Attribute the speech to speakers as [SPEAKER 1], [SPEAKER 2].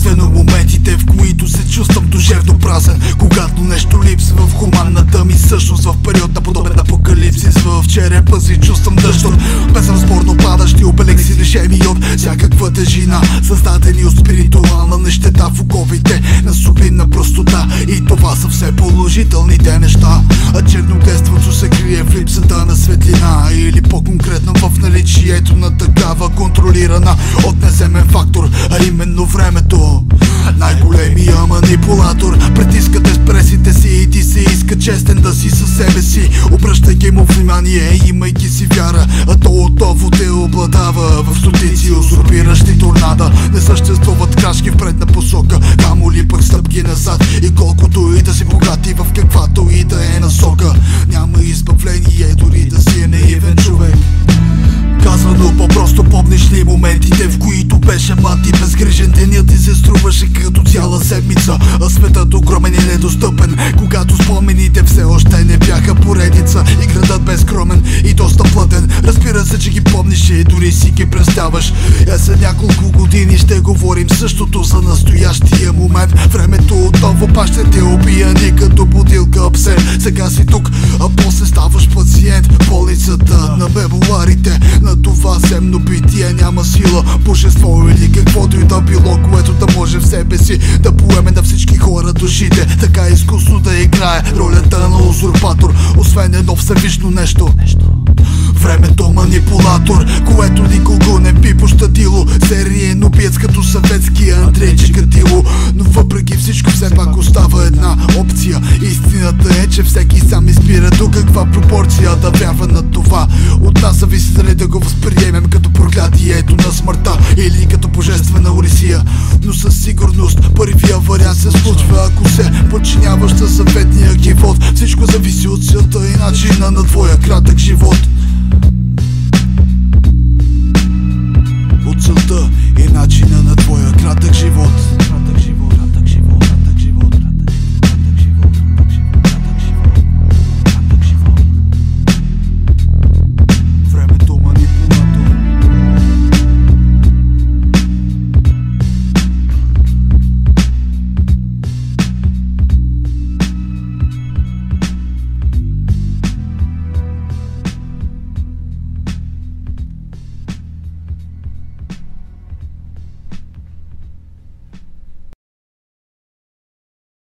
[SPEAKER 1] Естествено моментите, в които се чувствам душевно празен, когато нещо липсва в хуманната ми същност, в период на подобен апокалипсис в черепа си чувствам дъжд от безразборно падащи обелекси, лишени от всякаква тежина, създадени от спиритуална нещета в оковите на сублимна простота. И това са все положителните неща, а чернодейството се крие в липсата на светлина, или по-конкретно в наличието на такава контролирана от неземен фактор, а именно времето. Най-големия манипулатор притиска експресите си и ти се иска честен да си със себе си, обръщайки му внимание, имайки си вяра, а то отново те обладава в стотици узурпиращи торнада. Не съществуват крачки впред на посока, камо ли пък стъпки назад, и колкото и да си богати в каквато и да е насока, няма избавление дори да си е наивен човек. Казано по-просто, помниш ли моментите, в които беше млад и безгрижен? Денят ти се струваше като цяла седмица, а светът огромен и недостъпен, когато спомените все още не бяха поредица и градът безкромен и доста плътен. Разбира се, че ги помниш и дори си ги представяш. За няколко години ще говорим същото за настоящия момент. Времето отново пак ще те убия ни като бутилка абсент. Сега си тук, а после ставаш пациент в болницата на мемуарите на това земно битие. Няма сила, божество или каквото и да било, което да може в себе си да поеме на всички хора душите, така изкусно да играе ролята на узурпатор, освен едно всевишно нещо. Времето манипулатор, което никого не би пощадило, сериен убиец като съветския Андрей Чикатило. Но въпреки всичко все пак остава една опция. Истината е, че всеки сам избира до каква пропорция да вярва на това. От нас зависи дали да го възприемем като проклятието на смъртта или като божествена орисия. Но със сигурност първия вариант се случва, ако се подчиняваш на съветния кивот. Всичко зависи от целта и начина на твоя кратък живот. От целта и начина на твоя кратък живот.